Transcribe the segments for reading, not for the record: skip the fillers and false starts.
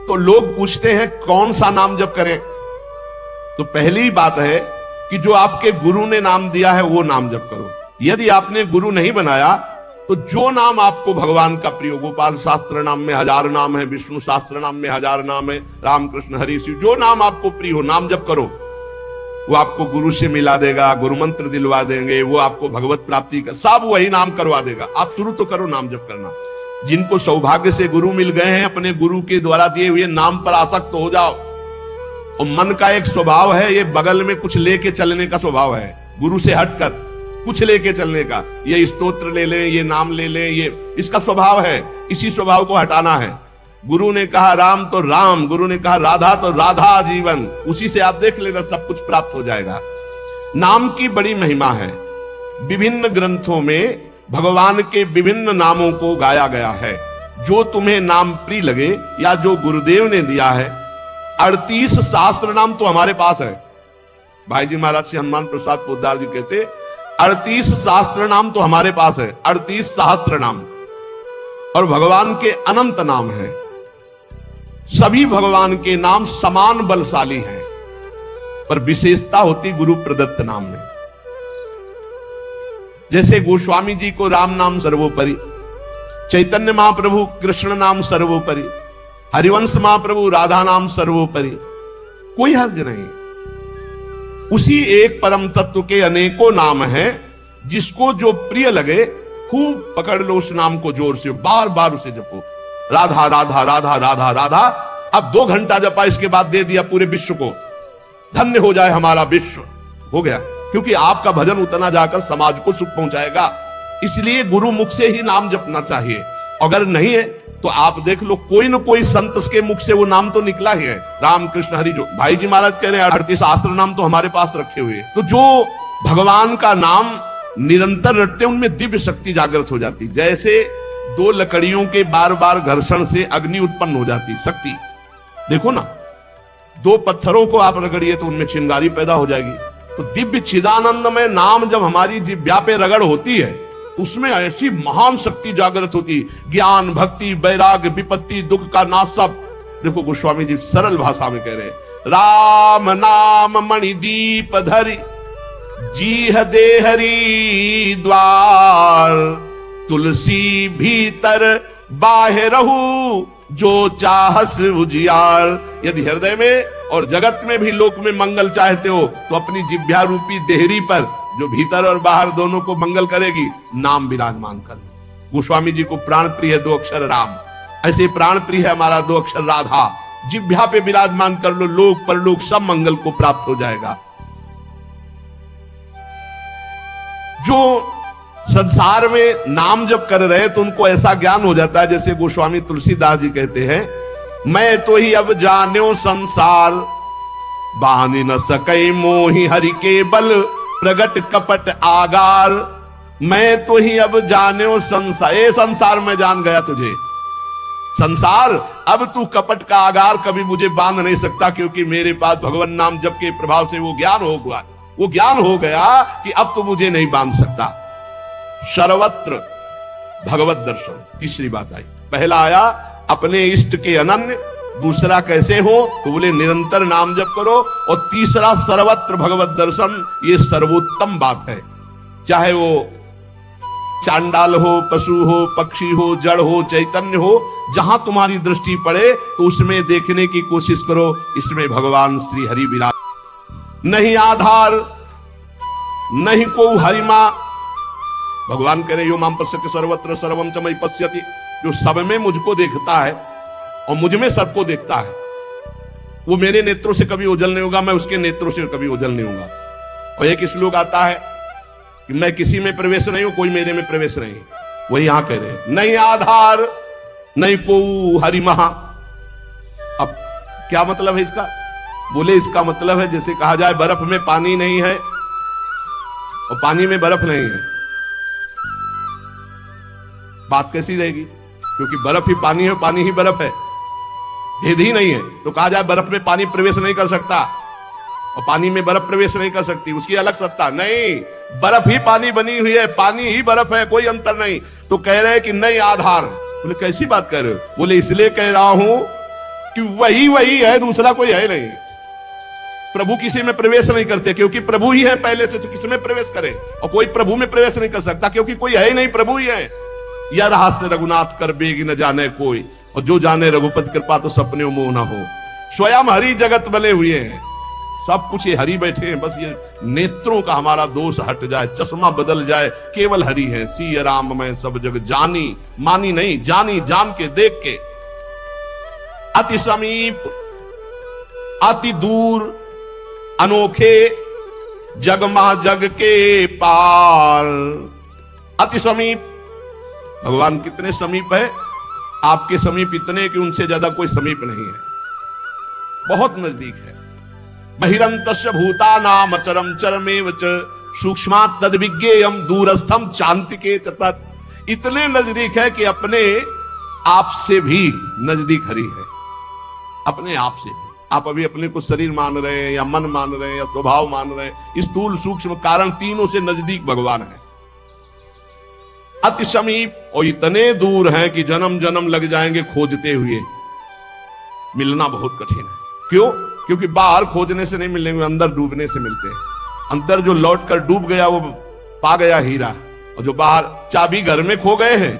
तो लोग पूछते हैं कौन सा नाम जप करें। तो पहली बात है कि जो आपके गुरु ने नाम दिया है वो नाम जप करो। यदि आपने गुरु नहीं बनाया तो जो नाम आपको भगवान का प्रिय, गोपाल शास्त्र नाम में 1000 नाम है, विष्णु शास्त्र नाम में 1000 नाम है, रामकृष्ण हरि शिव, जो नाम आपको प्रिय हो नाम जप करो। वो आपको गुरु से मिला देगा, गुरु मंत्र दिलवा देंगे, वो आपको भगवत प्राप्ति का सब वही नाम करवा देगा। आप शुरू तो करो नाम जप करना। जिनको सौभाग्य से गुरु मिल गए हैं, अपने गुरु के द्वारा दिए हुए नाम पर आसक्त हो जाओ। और मन का एक स्वभाव है, ये बगल में कुछ लेके चलने का स्वभाव है, गुरु से हटकर कुछ लेके चलने का। ये स्तोत्र ले लें, ये नाम ले लें, ये इसका स्वभाव है। इसी स्वभाव को हटाना है। गुरु ने कहा राम तो राम, गुरु ने कहा राधा तो राधा जीवन, उसी से आप देख लेना सब कुछ प्राप्त हो जाएगा। नाम की बड़ी महिमा है। विभिन्न ग्रंथों में भगवान के विभिन्न नामों को गाया गया है। जो तुम्हें नाम प्रिय लगे या जो गुरुदेव ने दिया है। 38 शास्त्र नाम तो हमारे पास है। भाई जी महाराज से हनुमान प्रसाद पोद्दार जी कहते 38 शास्त्र नाम तो हमारे पास है, 38 सहस्त्र नाम। और भगवान के अनंत नाम है। सभी भगवान के नाम समान बलशाली हैं, पर विशेषता होती गुरु प्रदत्त नाम में। जैसे गोस्वामी जी को राम नाम सर्वोपरि, चैतन्य महाप्रभु कृष्ण नाम सर्वोपरि, हरिवंश महाप्रभु राधा नाम सर्वोपरि, कोई हर्ज नहीं। उसी एक परम तत्व के अनेकों नाम हैं, जिसको जो प्रिय लगे खूब पकड़ लो उस नाम को जोर से, बार बार उसे जपो। राधा राधा राधा राधा राधा। अब 2 घंटा जपा, इसके बाद दे दिया पूरे विश्व को, धन्य हो जाए हमारा विश्व, हो गया। क्योंकि आपका भजन उतना जाकर समाज को सुख पहुंचाएगा। इसलिए गुरु मुख से ही नाम जपना चाहिए। अगर नहीं है तो आप देख लो, कोई न कोई संत के मुख से वो नाम तो निकला ही है। राम कृष्ण हरि, जो भाई जी महाराज कह रहे हैं 38 शास्त्र नाम तो हमारे पास रखे हुए। तो जो भगवान का नाम निरंतर रटते उनमें दिव्य शक्ति जागृत हो जाती। जैसे 2 लकड़ियों के बार बार घर्षण से अग्नि उत्पन्न हो जाती शक्ति। देखो ना, 2 पत्थरों को आप रगड़िए तो उनमें चिंगारी पैदा हो जाएगी। तो दिव्य चिदानंद में नाम जब हमारी जिह्वा पे रगड़ होती है, उसमें ऐसी महान शक्ति जागृत होती। ज्ञान भक्ति वैराग्य विपत्ति दुख का नाश सब। देखो गोस्वामी जी सरल भाषा में कह रहे हैं, राम नाम मणिदीप धरि जीह दे हरि द्वार, तुलसी भीतर बाहरहु जो चाहस उजियार। यदि हृदय में और जगत में भी लोक में मंगल चाहते हो तो अपनी जिह्वा रूपी देहरी पर, जो भीतर और बाहर दोनों को मंगल करेगी, नाम विराजमान कर लो। गोस्वामी जी को प्राण प्रिय है 2 अक्षर राम, ऐसे प्राण प्रिय है हमारा 2 अक्षर राधा। जिह्वा पे विराजमान कर लो, लोक परलोक सब मंगल को प्राप्त हो जाएगा। जो संसार में नाम जब कर रहे तो उनको ऐसा ज्ञान हो जाता है, जैसे गोस्वामी तुलसीदास जी कहते हैं, मैं तो ही अब जान्यो संसार, बानी न सके मोहि हरि के बल, प्रगट कपट आगार। मैं तो ही अब जान्यो संसार, ए संसार में जान गया तुझे। संसार, अब तू कपट का आगार कभी मुझे बांध नहीं सकता, क्योंकि मेरे पास भगवान नाम जप के प्रभाव से वो ज्ञान हो गया। वो ज्ञान हो गया कि अब तो मुझे नहीं बांध सकता। सर्वत्र भगवत दर्शन, तीसरी बात आई। पहला आया अपने इष्ट के अनन्य, दूसरा कैसे हो तो बोले निरंतर नाम जप करो, और तीसरा सर्वत्र भगवत दर्शन। ये सर्वोत्तम बात है। चाहे वो चांडाल हो, पशु हो, पक्षी हो, जड़ हो, चैतन्य हो, जहां तुम्हारी दृष्टि पड़े तो उसमें देखने की कोशिश करो, इसमें भगवान श्री हरि विराज। नहीं आधार नहीं को हरिमा। भगवान कह रहे यो माम पश्यति सर्वत्र सर्वम च मयि पश्यति। जो सब में मुझको देखता है और मुझ में सबको देखता है, वो मेरे नेत्रों से कभी ओझल नहीं होगा, मैं उसके नेत्रों से कभी ओझल नहीं होगा। और एक श्लोक आता है कि मैं किसी में प्रवेश नहीं हूं, कोई मेरे में प्रवेश नहीं। वही यहां कह रहे हैं, नहीं आधार नहीं को हरिमहा। अब क्या मतलब है इसका? बोले इसका मतलब है जैसे कहा जाए बर्फ में पानी नहीं है और पानी में बर्फ नहीं है, बात कैसी रहेगी? क्योंकि बर्फ ही पानी है, पानी ही बर्फ है, भेद ही नहीं है। तो कहा जाए बर्फ में पानी प्रवेश नहीं कर सकता और पानी में बर्फ प्रवेश नहीं कर सकती, उसकी अलग सत्ता नहीं। बर्फ ही पानी बनी हुई है, पानी ही बर्फ है, कोई अंतर नहीं। तो कह रहे हैं कि नहीं आधार। बोले कैसी बात कर रहे हो? बोले इसलिए कह रहा हूं कि वही वही है, दूसरा कोई है नहीं। प्रभु किसी में प्रवेश नहीं करते, क्योंकि प्रभु ही है पहले से, तो किसी में प्रवेश करे? और कोई प्रभु में प्रवेश नहीं कर सकता, क्योंकि कोई है ही नहीं, प्रभु ही है। यह रहस्य रघुनाथ कर बेग न जाने कोई, और जो जाने रघुपति कृपा तो सपने मोह न हो। स्वयं हरि जगत बने हुए हैं, सब कुछ ये हरि बैठे हैं। बस ये नेत्रों का हमारा दोष हट जाए, चश्मा बदल जाए, केवल हरि है। सिय राम मैं सब जग जानी, मानी नहीं, जानी, जान के, देख के। अति समीप अति दूर अनोखे, जग महा जग के पार। अति समीप, भगवान कितने समीप है? आपके समीप इतने कि उनसे ज्यादा कोई समीप नहीं है, बहुत नजदीक है। बहिरंतस्य भूतानाम अचरम चरमेव च सूक्ष्मात् तद्विज्ञेयम् दूरस्थम चान्तिके च तत्। इतने नजदीक है कि अपने आप से भी नजदीक हरि है, अपने आप से भी। आप अभी अपने को शरीर मान रहे हैं, या मन मान रहे हैं, या स्वभाव मान रहे हैं, स्थूल सूक्ष्म कारण तीनों से नजदीक भगवान है। अति समीप, और इतने दूर हैं कि जन्म जन्म लग जाएंगे खोजते हुए, मिलना बहुत कठिन है। क्यों? क्योंकि बाहर खोजने से नहीं मिलेंगे, अंदर डूबने से मिलते हैं। अंदर जो लौट कर डूब गया वो पा गया हीरा, और जो बाहर चाबी घर में खो गए हैं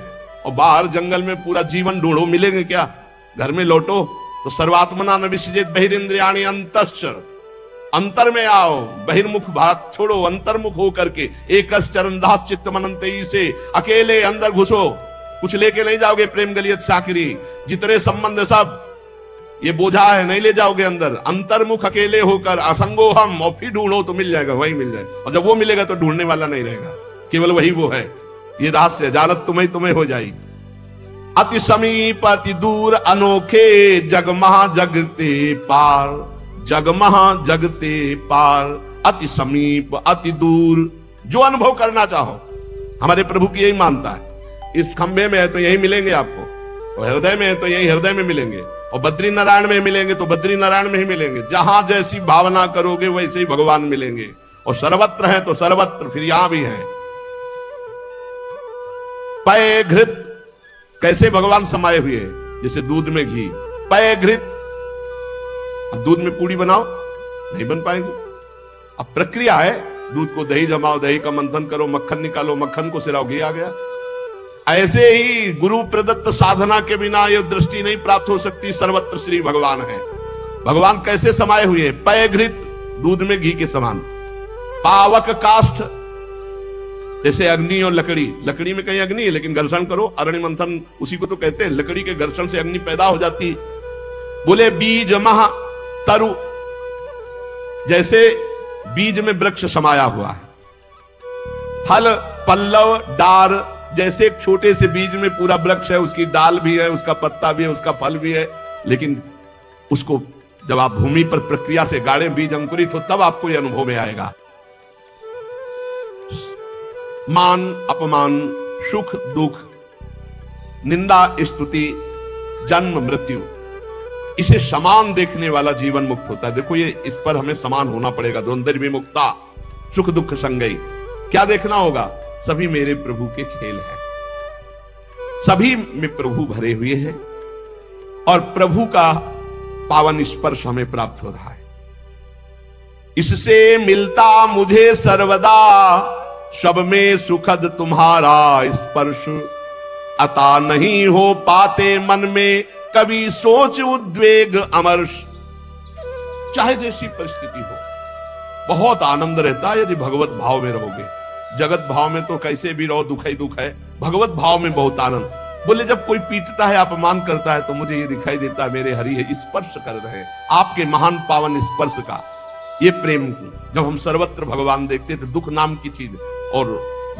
और बाहर जंगल में पूरा जीवन ढूंढो, मिलेंगे क्या? घर में लौटो तो सर्वात्मना न विसृजेत बहिरिंद्रियाणि अंतश्च, अंतर में आओ, बहिर्मुख भाग छोड़ो, अंतर्मुख हो करके एक चरणदास चित्त मनंतई से अकेले अंदर घुसो। कुछ लेके नहीं जाओगे, प्रेम गलियत साकरी, जितने संबंध सब ये बोझा है, नहीं ले जाओगे अंदर। अंतर्मुख अकेले होकर असंगो हम, और फिर ढूंढो तो मिल जाएगा, वही मिल जाएगा। और जब वो मिलेगा तो ढूंढने वाला नहीं रहेगा, केवल वही वो है। ये रहस्य जानत तुम्हें हो जाएगी। अति समीप अति दूर अनोखे, जग महा जगते पार, जग महा जगते पार। अति समीप अति दूर, जो अनुभव करना चाहो, हमारे प्रभु की यही मानता है। इस खंबे में है तो यही मिलेंगे आपको, और हृदय में है तो यही हृदय में मिलेंगे, और बद्री नारायण में मिलेंगे तो बद्री नारायण में ही मिलेंगे। जहां जैसी भावना करोगे वैसे ही भगवान मिलेंगे, और सर्वत्र है तो सर्वत्र फिर यहां भी है। पय घृत, कैसे भगवान समाये हुए हैं? जैसे दूध में घी। पय घृत, अब दूध में पूड़ी बनाओ, नहीं बन पाएंगे। अब प्रक्रिया है, दूध को दही जमाओ, दही का मंथन करो, मक्खन निकालो, मक्खन को सिराओ, घी आ गया। ऐसे ही गुरु प्रदत्त साधना के बिना यह दृष्टि नहीं प्राप्त हो सकती। सर्वत्र श्री भगवान है। भगवान कैसे समाये हुए? पय घृत, दूध में घी के समान। पावक काष्ठ, जैसे अग्नि और लकड़ी। लकड़ी में कहीं अग्नि है, लेकिन घर्षण करो, अरण्य मंथन उसी को तो कहते हैं, लकड़ी के घर्षण से अग्नि पैदा हो जाती। बोले बीज महा तरु, जैसे बीज में वृक्ष समाया हुआ है। फल पल्लव डार, जैसे एक छोटे से बीज में पूरा वृक्ष है, उसकी डाल भी है, उसका पत्ता भी है, उसका फल भी है, लेकिन उसको जब आप भूमि पर प्रक्रिया से गाड़े, बीज अंकुरित हो, तब आपको यह अनुभव में आएगा। मान अपमान, सुख दुख, निंदा स्तुति, जन्म मृत्यु, इसे समान देखने वाला जीवन मुक्त होता है। देखो ये, इस पर हमें समान होना पड़ेगा। द्वंद्व विमुक्ता, सुख दुख संगई। क्या देखना होगा? सभी मेरे प्रभु के खेल हैं, सभी में प्रभु भरे हुए हैं, और प्रभु का पावन स्पर्श हमें प्राप्त हो रहा है। इससे मिलता मुझे सर्वदा, सब में सुखद तुम्हारा स्पर्श। अता नहीं हो पाते मन में कभी सोच उद्वेग अमर्ष। चाहे जैसी परिस्थिति हो, बहुत आनंद रहता है यदि भगवत भाव में रहोगे। जगत भाव में तो कैसे भी रहो, दुख ही दुख है। भगवत भाव में बहुत आनंद। बोले जब कोई पीटता है, अपमान करता है, तो मुझे ये दिखाई देता है मेरे हरि है, स्पर्श कर रहे हैं आपके महान पावन स्पर्श का। ये प्रेम, जब हम सर्वत्र भगवान देखते तो दुख नाम की चीज और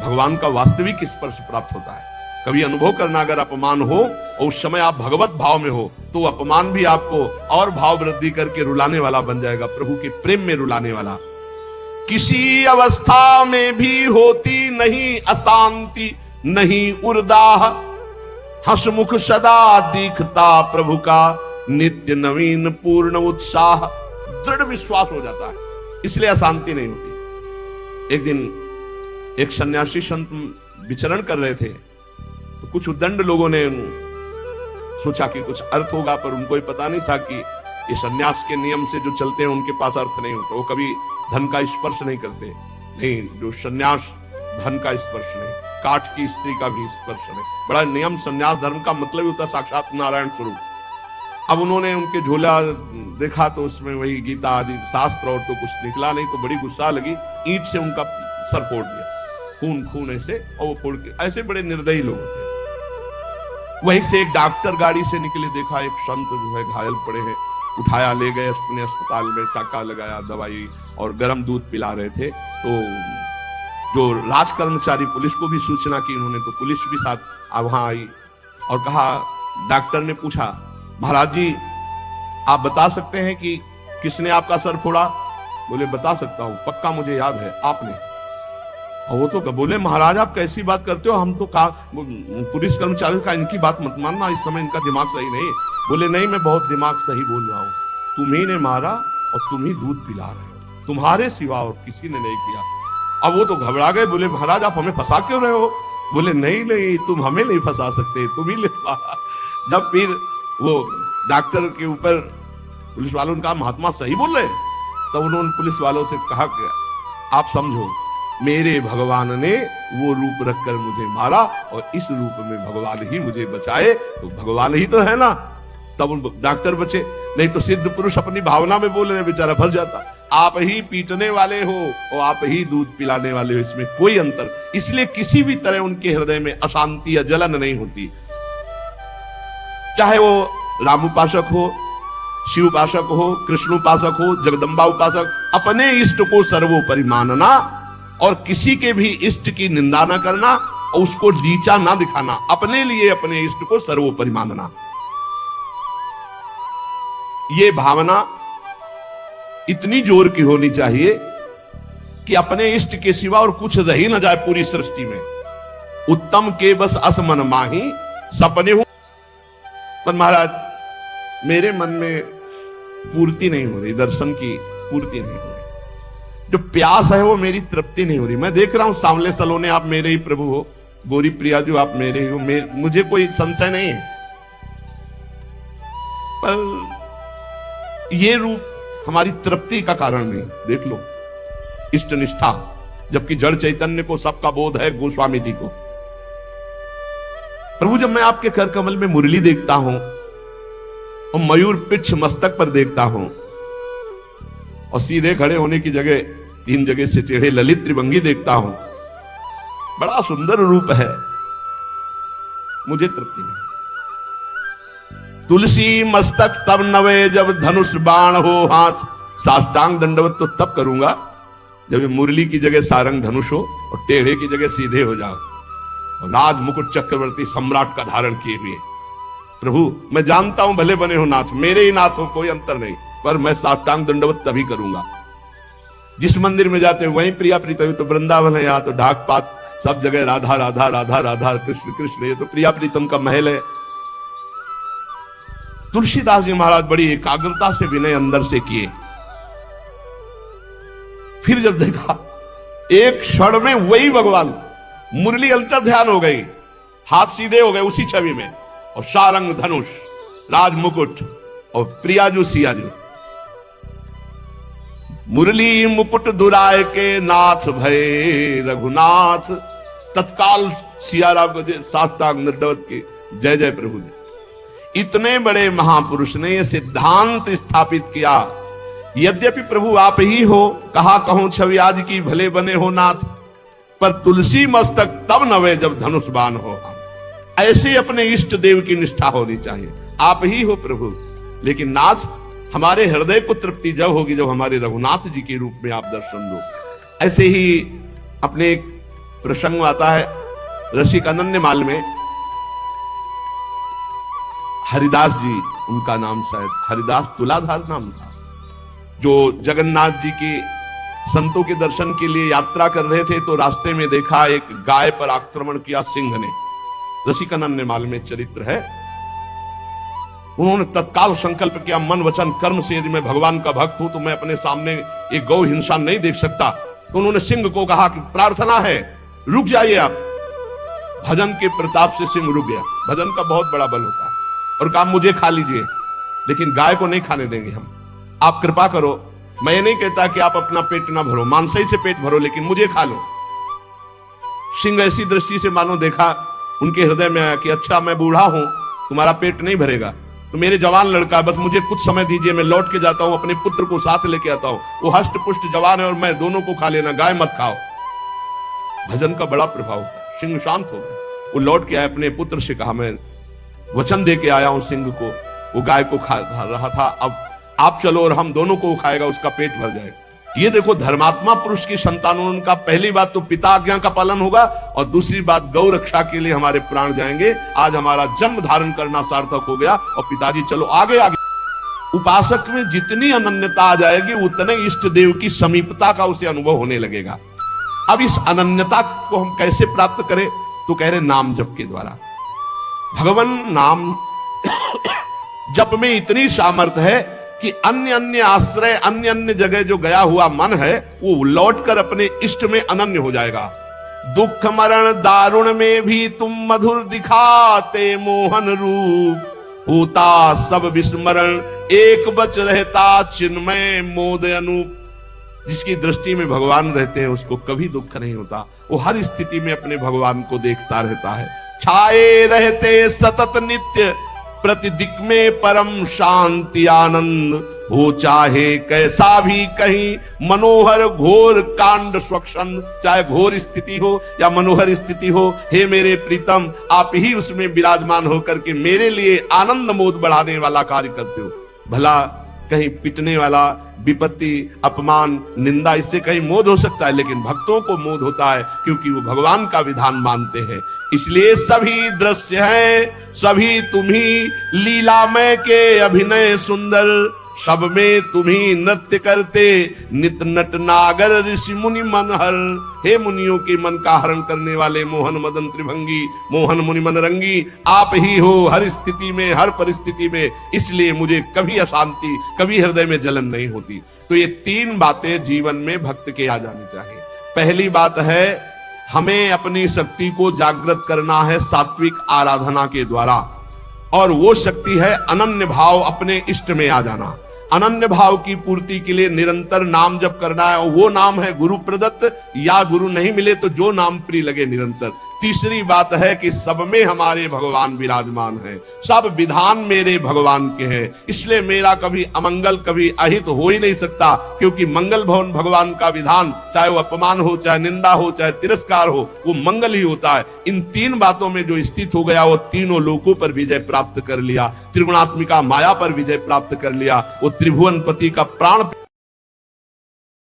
भगवान का वास्तविक स्पर्श प्राप्त होता है। कभी अनुभव करना, अगर अपमान हो और उस समय आप भगवत भाव में हो, तो अपमान भी आपको और भाव वृद्धि करके रुलाने वाला बन जाएगा, प्रभु के प्रेम में रुलाने वाला। किसी अवस्था में भी होती नहीं अशांति, नहीं उर्दाह, हंसमुख सदा दिखता प्रभु का, नित्य नवीन पूर्ण उत्साह। दृढ़ विश्वास हो जाता है, इसलिए अशांति नहीं होती। एक दिन एक सन्यासी संत विचरण कर रहे थे, तो कुछ उद्दंड लोगों ने सोचा कि कुछ अर्थ होगा, पर उनको ये पता नहीं था कि ये सन्यास के नियम से जो चलते हैं उनके पास अर्थ नहीं होता। वो कभी धन का स्पर्श नहीं करते। नहीं, जो सन्यास धन का स्पर्श नहीं, काठ की स्त्री का भी स्पर्श नहीं। बड़ा नियम, सन्यास धर्म का मतलब ही होता साक्षात नारायण स्वरूप। अब उन्होंने उनके झोला देखा तो उसमें वही गीता आदि शास्त्र और तो कुछ निकला नहीं, तो बड़ी गुस्सा लगी, ईंट से उनका सर फोड़ दिया, खून खून ऐसे, और वो फोड़ के, ऐसे बड़े निर्दयी लोग होते हैं। वहीं से एक डॉक्टर गाड़ी से निकले, देखा एक संत जो है घायल पड़े हैं, उठाया ले गए अपने अस्पताल में, टाका लगाया, दवाई और गर्म दूध पिला रहे थे। तो जो राज कर्मचारी पुलिस को भी सूचना की इन्होंने, तो पुलिस भी साथ वहां आई और कहा, डॉक्टर ने पूछा, महाराज जी आप बता सकते हैं कि किसने आपका सर फोड़ा? बोले बता सकता हूं, पक्का मुझे याद है, आपने। और वो तो बोले महाराज आप कैसी बात करते हो, हम तो पुलिस कर्मचारी का इनकी बात मत मानना, इस समय इनका दिमाग सही नहीं। बोले नहीं, मैं बहुत दिमाग सही बोल रहा हूं, तुम्ही ने मारा और तुम ही दूध पिला रहे हो, तुम्हारे सिवा और किसी ने नहीं किया। अब वो तो घबरा गए, बोले महाराज आप हमें फंसा क्यों रहे हो? बोले नहीं नहीं, तुम हमें नहीं फंसा सकते, तुम ही ले मारा। जब फिर वो डॉक्टर के ऊपर पुलिस वालों ने कहा महात्मा सही बोल रहे, तब उन्होंने पुलिस वालों से कहा कि आप समझो, मेरे भगवान ने वो रूप रखकर मुझे मारा और इस रूप में भगवान ही मुझे बचाए, तो भगवान ही तो है ना। तब उन डॉक्टर बचे, नहीं तो सिद्ध पुरुष अपनी भावना में बोल रहे, बेचारा फंस जाता। आप ही पीटने वाले हो और आप ही दूध पिलाने वाले हो, इसमें कोई अंतर। इसलिए किसी भी तरह उनके हृदय में अशांति या जलन नहीं होती, चाहे वो राम उपासक हो, शिव उपासक हो, कृष्ण उपासक हो, जगदम्बा उपासक। अपने इष्ट को सर्वोपरि मानना और किसी के भी इष्ट की निंदा न करना और उसको नीचा ना दिखाना, अपने लिए अपने इष्ट को सर्वोपरि मानना, ये भावना इतनी जोर की होनी चाहिए कि अपने इष्ट के सिवा और कुछ रह ही न जाए पूरी सृष्टि में। उत्तम के बस असमन माही सपने हूं। पर महाराज मेरे मन में पूर्ति नहीं हो रही, दर्शन की पूर्ति नहीं हो रही, जो प्यास है वो मेरी तृप्ति नहीं हो रही। मैं देख रहा हूं सांवले सलोने आप मेरे ही प्रभु हो, गोरी प्रिया जो आप मेरे ही हो, मुझे कोई संशय नहीं है, पर ये रूप हमारी तृप्ति का कारण नहीं। देख लो इष्ट निष्ठा, जबकि जड़ चैतन्य को सबका बोध है, गोस्वामी जी को। प्रभु जब मैं आपके कर कमल में मुरली देखता हूं और मयूर पिछ मस्तक पर देखता हूं और सीधे खड़े होने की जगह 3 जगह से टेढ़े ललित त्रिभंगी देखता हूं, बड़ा सुंदर रूप है, मुझे तृप्ति नहीं। तुलसी मस्तक तब नवे जब धनुष बाण हो हाथ, साष्टांग दंडवत तो तब करूंगा जब मुरली की जगह सारंग धनुष हो और टेढ़े की जगह सीधे हो जाओ और राज मुकुट चक्रवर्ती सम्राट का धारण किए हुए। प्रभु मैं जानता हूं भले बने हो नाथ, मेरे ही नाथ हो, कोई अंतर नहीं, पर मैं साष्टांग दंडवत तभी करूंगा। जिस मंदिर में जाते हो वहीं प्रिया प्रीतम, तो वृंदावन है, यहाँ तो ढाक पात सब जगह राधा राधा राधा राधा, कृष्ण कृष्ण, ये तो प्रिया प्रीतम का महल है। तुलसीदास जी महाराज बड़ी एकाग्रता से विनय अंदर से किए, फिर जब देखा एक क्षण में वही भगवान, मुरली अंतर ध्यान हो गई, हाथ सीधे हो गए उसी छवि में, और सारंग धनुष, राज मुकुट और प्रियाजू सियाजू। मुरली मुकुट दुराय के नाथ भय रघुनाथ, तत्काल सियाराम को साष्टांग दंडवत की जय जय प्रभु जी। इतने बड़े महापुरुष ने यह सिद्धांत स्थापित किया, यद्यपि प्रभु आप ही हो, कहा कहूं छवि आज की भले बने हो नाथ, पर तुलसी मस्तक तब नवे जब धनुष बाण हो। ऐसे अपने इष्ट देव की निष्ठा होनी चाहिए, आप ही हो प्रभु, लेकिन नाथ हमारे हृदय को तृप्ति जब होगी जब हमारे रघुनाथ जी के रूप में आप दर्शन दो। ऐसे ही अपने एक प्रसंग आता है रसिक अनन्य माल में, हरिदास जी उनका नाम, शायद हरिदास तुलाधार नाम था, जो जगन्नाथ जी के संतों के दर्शन के लिए यात्रा कर रहे थे, तो रास्ते में देखा एक गाय पर आक्रमण किया सिंह ने। रसिकानंद माल में चरित्र है। उन्होंने तत्काल संकल्प किया, मन वचन कर्म से यदि मैं भगवान का भक्त हूं तो मैं अपने सामने एक गौ हिंसा नहीं देख सकता। तो उन्होंने सिंह को कहा कि प्रार्थना है, रुक जाइए आप। भजन के प्रताप से सिंह रुक गया। भजन का बहुत बड़ा बल होता है। और कहा मुझे खा लीजिए, लेकिन गाय को नहीं खाने देंगे हम। आप कृपा करो, मैं ये नहीं कहता कि आप अपना पेट ना भरो, मांसाई से पेट भरो, लेकिन मुझे खा लो। सिंह ऐसी दृष्टि से मानो देखा, उनके हृदय में आया कि अच्छा मैं बूढ़ा हूं, तुम्हारा पेट नहीं भरेगा, तो मेरे जवान लड़का, बस मुझे कुछ समय दीजिए, मैं लौट के जाता हूं, अपने पुत्र को साथ लेके आता हूं, वो हष्ट पुष्ट जवान है और मैं, दोनों को खा लेना, गाय मत खाओ। भजन का बड़ा प्रभाव होता है। सिंह शांत हो गया, वो लौट के आए, अपने पुत्र से कहा मैं वचन दे के आया हूं सिंह को, वो गाय को खा रहा था, अब आप चलो और हम दोनों को खाएगा, उसका पेट भर जाएगा। ये देखो, धर्मात्मा पुरुष की संतानों, उनका पहली बात तो पिता आज्ञा का पालन होगा, और दूसरी बात गौ रक्षा के लिए हमारे प्राण जाएंगे। आज हमारा जन्म धारण करना सार्थक हो गया, और पिताजी चलो आगे आगे। उपासक में जितनी अनन्यता आ जाएगी, उतने इष्ट देव की समीपता का उसे अनुभव होने लगेगा। अब इस अनन्यता को हम कैसे प्राप्त करें? तो कह रहे नाम जप के द्वारा। भगवान नाम जप में इतनी सामर्थ्य है कि अन्य अन्य आश्रय, अन्य अन्य जगह जो गया हुआ मन है, वो लौटकर अपने इष्ट में अनन्य हो जाएगा। दुख मरण दारुण में भी तुम मधुर दिखाते मोहन रूप, होता सब विस्मरण एक बच रहता चिन्मय मोद अनूप। जिसकी दृष्टि में भगवान रहते हैं उसको कभी दुख नहीं होता, वो हर स्थिति में अपने भगवान को देखता रहता है। छाए रहते सतत नित्य प्रतिदिक में परम शांति आनंद, हो चाहे कैसा भी कहीं मनोहर घोर कांड स्वच्छंद। चाहे घोर स्थिति हो या मनोहर स्थिति हो, हे मेरे प्रीतम, आप ही उसमें विराजमान होकर के मेरे लिए आनंद मोद बढ़ाने वाला कार्य करते हो। भला कहीं पिटने वाला, विपत्ति, अपमान, निंदा, इससे कहीं मोद हो सकता है, लेकिन भक्तों को मोद होता है, क्योंकि वो भगवान का विधान मानते हैं। इसलिए सभी दृश्य हैं, सभी तुम्ही लीलामय के अभिनय सुंदर, सब में तुम्ही नृत्य करते नित नट नागर ऋषि मुनि मनहर। हे मुनियों के मन का हरण करने वाले मोहन मदन त्रिभंगी, मोहन मुनि मन रंगी, आप ही हो हर स्थिति में, हर परिस्थिति में। इसलिए मुझे कभी अशांति, कभी हृदय में जलन नहीं होती। तो ये तीन बातें जीवन में भक्त के आ जानी चाहिए। पहली बात है, हमें अपनी शक्ति को जागृत करना है सात्विक आराधना के द्वारा, और वो शक्ति है अनन्य भाव, अपने इष्ट में आ जाना। अनन्य भाव की पूर्ति के लिए निरंतर नाम जप करना है, और वो नाम है गुरु प्रदत्त, या गुरु नहीं मिले तो जो नाम प्रिय लगे निरंतर। तीसरी बात है कि सब में हमारे भगवान विराजमान हैं, सब विधान मेरे भगवान के हैं, इसलिए मेरा कभी अमंगल, कभी अहित हो ही नहीं सकता, क्योंकि मंगल भवन भगवान का विधान, चाहे वो अपमान हो, चाहे निंदा हो, चाहे तिरस्कार हो, वो मंगल ही होता है। इन तीन बातों में जो स्थित हो गया, वो तीनों लोकों पर विजय प्राप्त कर लिया, त्रिगुणात्मिका माया पर विजय प्राप्त कर लिया, वो त्रिभुवनपति का प्राण